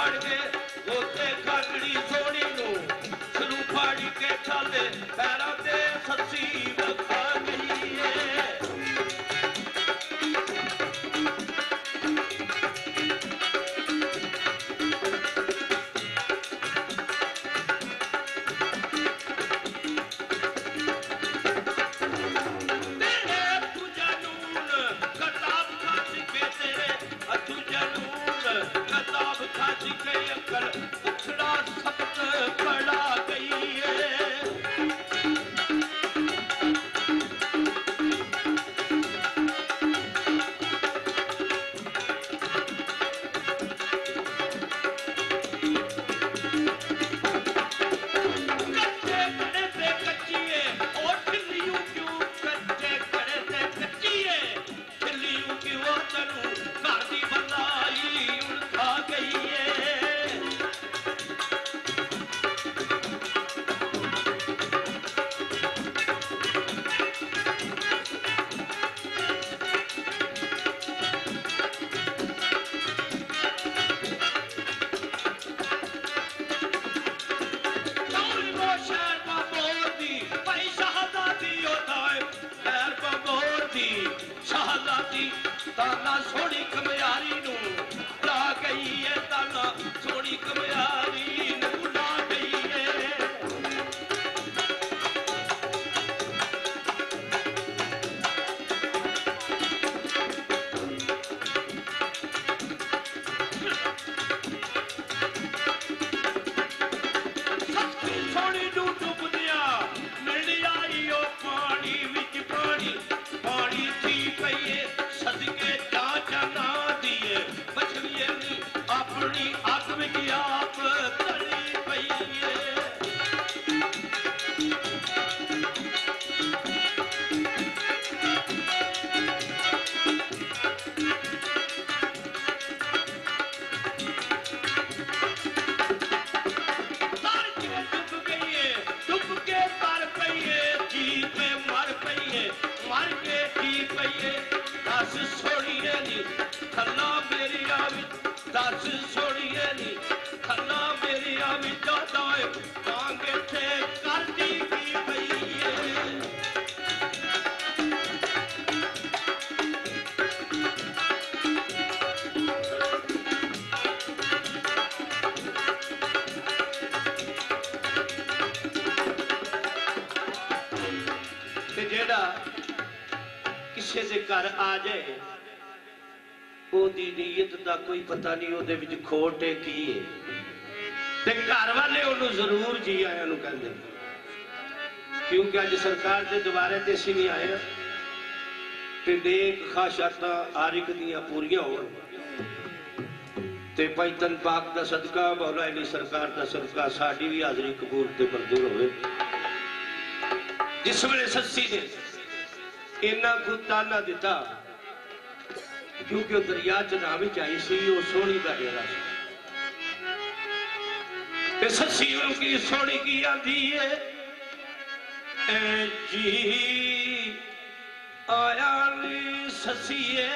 फड़ के गोते काटड़ी सोनी नू शुरू फाड़ी के चले पैरों ते सच्ची बखा गई है ताना सोनी कमयारी नू ला गई है ताना सोनी कमयारी नू ला गई है सोनी नू डुबदिया मिल आई ओ पानी विच पानी पानी थी पईए सदके चाचा ना दिए बछड़िए नी अपनी अग विच आप तली पई है डुब के तर पई है जी पे मर पई है मर के जी पई है दस सोड़िए नी थल्ला मेरी आवी दस सोड़िए नी थल्ला मेरी आवी जाता है मांगे थे करती की पई है जेड़ा किसी के घर आ जाए ओदी नीयत का कोई पता नहीं ओदे विच खोट है की है ते घर वाले उन्होंने जरूर जी आया कहते क्योंकि अज सरकार के दुबारे ते असीं भी आए ते नेक ख्वाहिशातां हर एक दियां पूरियां होण ते भाई तन पाक का सदका मौला अली सरकार का सदका साडी भी हाजरी कबूल ते मंजूर होवे जिस वेले सस्सी ने इन्ना को ताना दिता क्योंकि दरिया च नाव आई सी सोनी का डेरा सस्सी की सोनी की आंदी है ए जी आया नी सस्सीए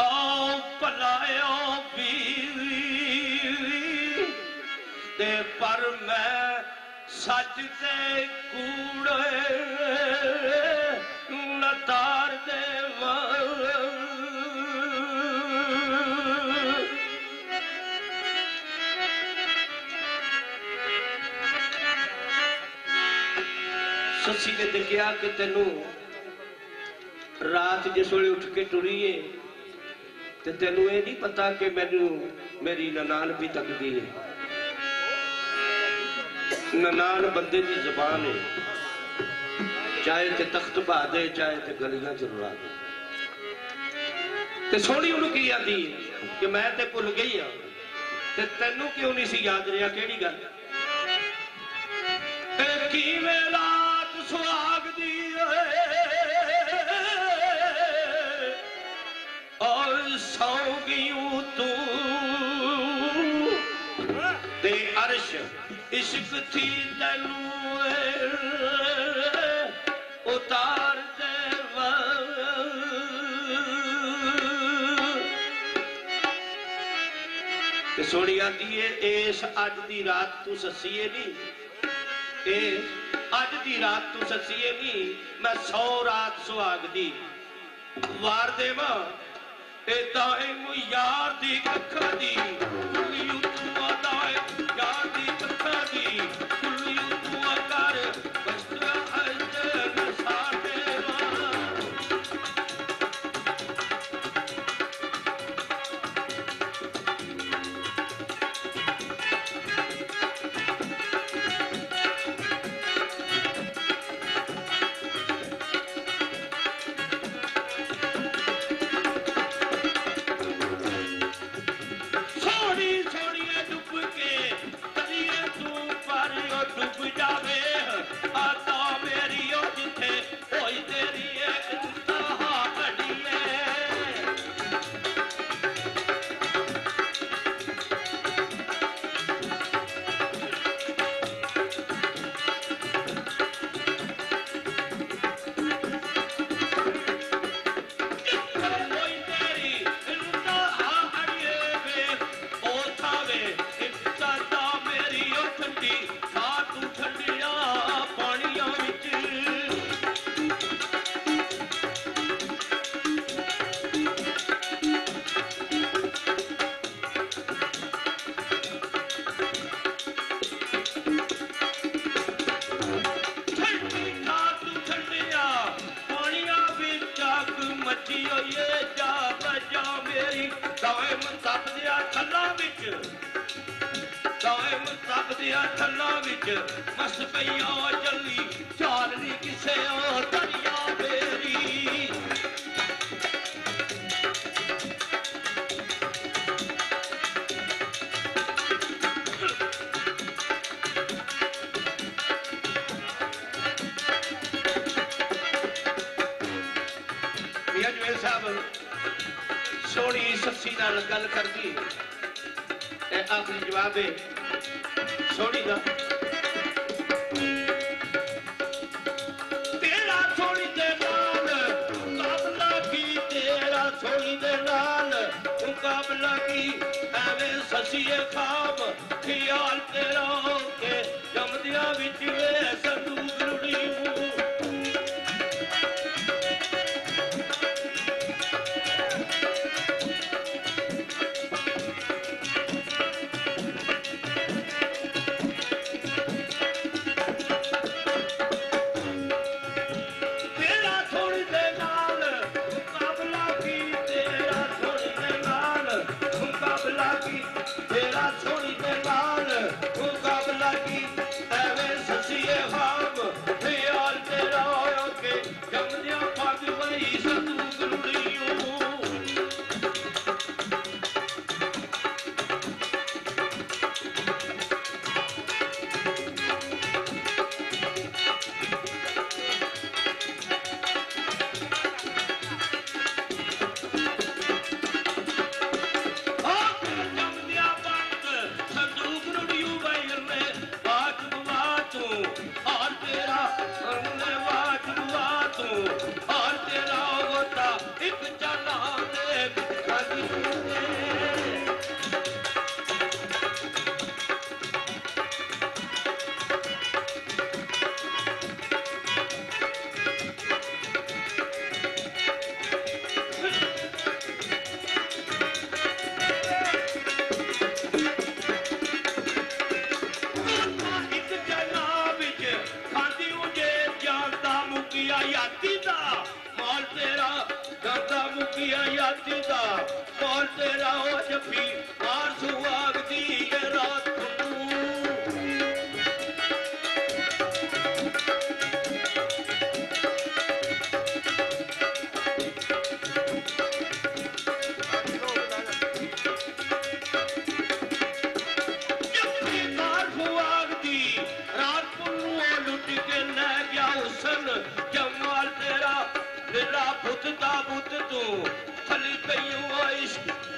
आओ भलायो बीवी ते पर मैं सच ते कूड़े नतार दे सस्सी ने तो कहा कि तेनू रात जिस वे उठ के टुरीए तो तेनू ये नहीं पता कि मैनू मेरी ननान भी तकदी है ननान बंदे की जबान है चाहे ते तख्त पा दे चाहे ते गलियां च रुला दे ते सोहनी उन्होंने की आती है कि मैं ते भुल गई हाँ ते तेनू क्यों नहीं सी याद रहा केड़ी गल रात सुहाग दी और सौ गई तू ते अर्श इश्क थी तेनू उतार दे ते सोनी आती है इस अज दी रात तू ससीए नहीं, अज दी रात तू ससीए नहीं, मैं 100 रात सुहाग दी वार देवा दाइम यार दी कखा दी कुलियू तू दाए यार दी कखा दी कुलियू तू कर बस्ता अजन साडे मस पईया जल्दी चालनी किसे और दरिया मेरी जवेल साहब सोनी सस्सी नाल गल करदी आखिरी जवाब है सोनी का मुकाबला की एवें ससीए खाब ख्याल तेरा के जमदिया विच वे संदूक रुड़ी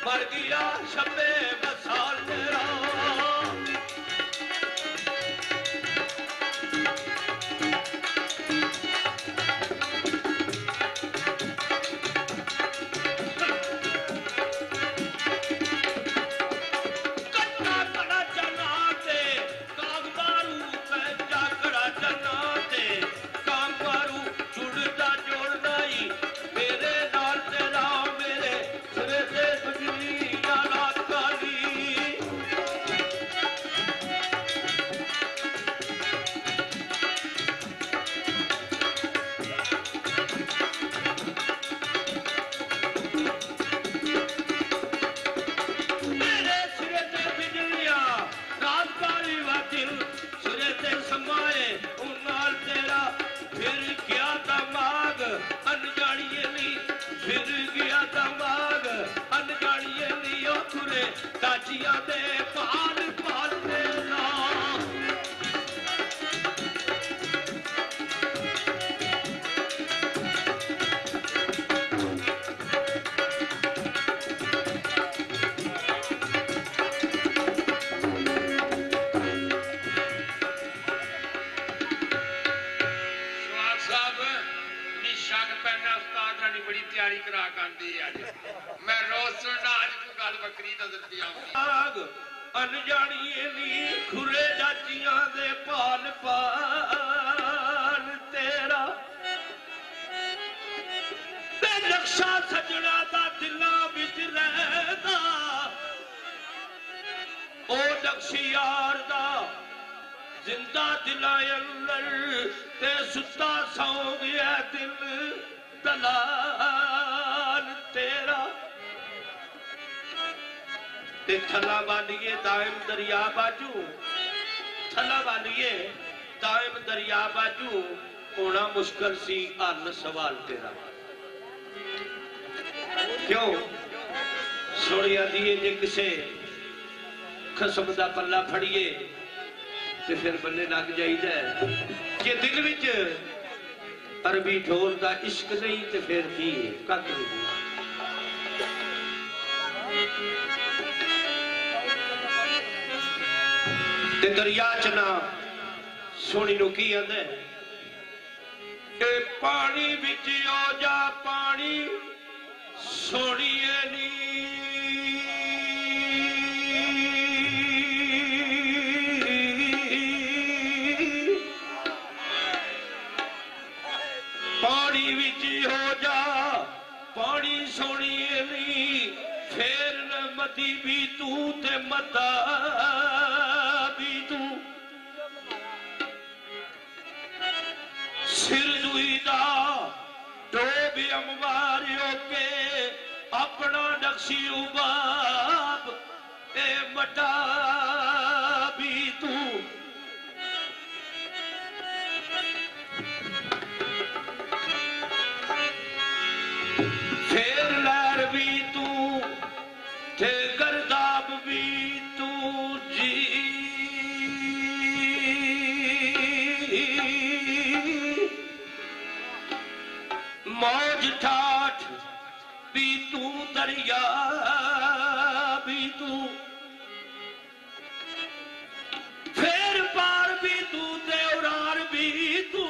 मर गया शबे बसाल तेरा जातियां दे पाल पाल देना बड़ी तैयारी करा करती है मैं रोज सुनना आज को गल बकरी नजर दी आग अनजानिए नी खुरे जातियां दे पाल पाल तेरा ते नक्शा सजना दा दिलां विच रहदा ओ नक्शी यार दा जिंदा दिलां अंदर ते सुता सौ गया दिल दलाल तेरा ते थला वालिए दायम दरिया बाजू थला वालिए दायम दरिया बाजू होना मुश्किल सी हल सवाल तेरा क्यों सोनिया दिए जे किसे खसम दा पल्ला फड़िए ते फिर बल्ले लग जाइदा जे दिल विच अरबी ढोल का इश्क नहीं तो फिर की कख नहीं ते दरिया च ना सोनी नू की आंदे ए पानी विच ओ जा पानी सोनिए नी पानी विच हो जा पानी सोनिए नी फेर न मती भी तू ते मता भी तू सिर दुईदा डोब अमवारियों के अपना नक्शी उबाब ए मटा भी तू फेर लहर भी तू थे गर्दाब भी तू जी मौज ठाठ भी तू दरिया भी तू फेर पार भी तू देवरार भी तू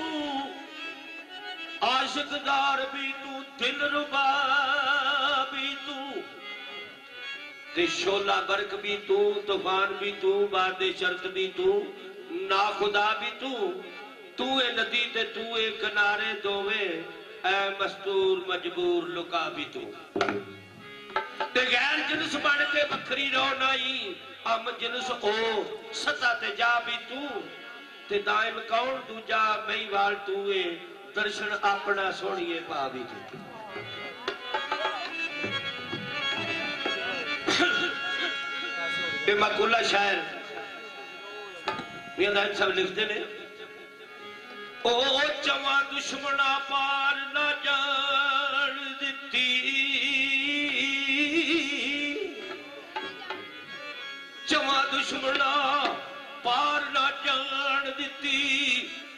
आशिकदार भी तू दिल रुबा भी तू ते शोला बर्क भी तू तूफान भी तू बादे शर्त भी तू ना खुदा भी तू ए नदी ते तू ए किनारे दोवे ऐ मस्तूर मजबूर लुका भी तू ते गैर जिनस बन के बखरी रो नाई हम जिनस ओ सता ते जा भी तू ते दायम कौन दूजा मई वाल तू ए दर्शन अपना सोनिए पा भी तू मकूला शायर मियां दानिश साहब लिखते ने ओ चवा दुश्मना पार ना जान दिती चवा दुश्मना पार ना जान दिती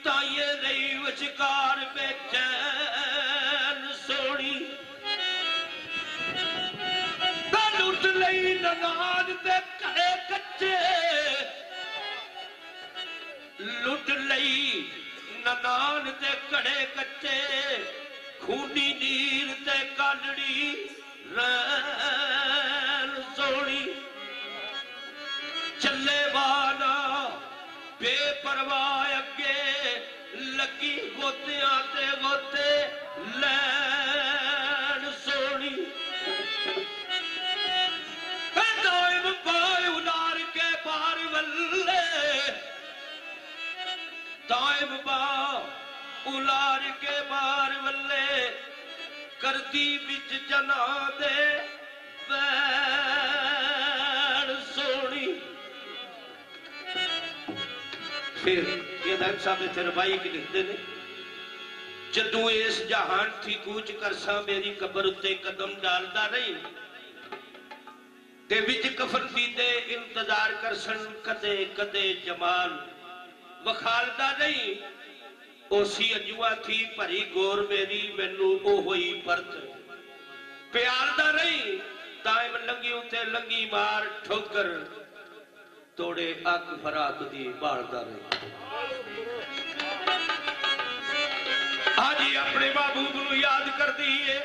ताये रही विचकार बेचैन सोनी लुट लई ननाद ते घरे कच्चे लुट लई ननान ते घड़े कच्चे खूनी नीर ते कालड़ी रैन सोनी चले वाला बेपरवाह अगे लगी गोतियां ते गोते लैन सोनी दाइम बाय उलार के बार वल्ले दाइम बा उलार के बार वल्ले करती बिच जना दे बैर सोनी फिर ये दाइम साहब इत्थे रवाई की लिखते ने जदू इस जहान थी कूच करसा मेरी कबर उत्ते कदम डालदा नहीं ते विच कफन दीदे इंतजार करसन कदे कदे जमाल वखालदा नहीं ओसी अजुआ थी भरी गोर मेरी मैनू ओ होई परत प्यारदा नहीं दाइम लंगी उते लंगी मार ठोकर तोड़े अग फरात दी बालदा नहीं हाजी अपने महबूब नू याद कर दिए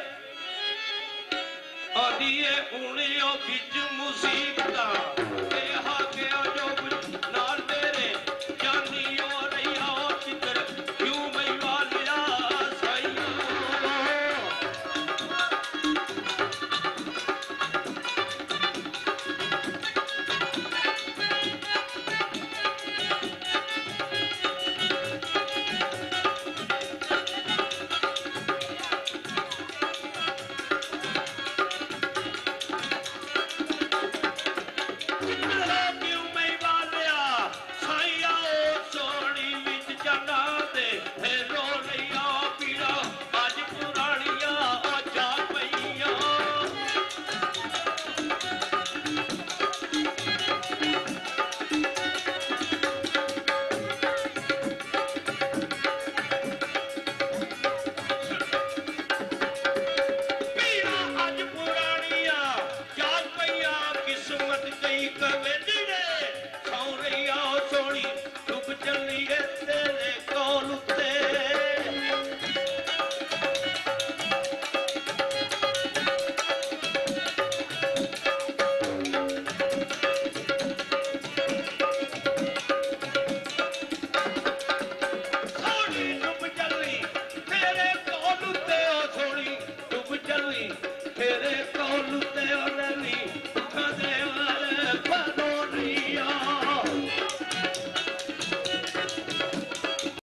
आदिए हुणे ओ बिच मुसीबतां ते हा गया जो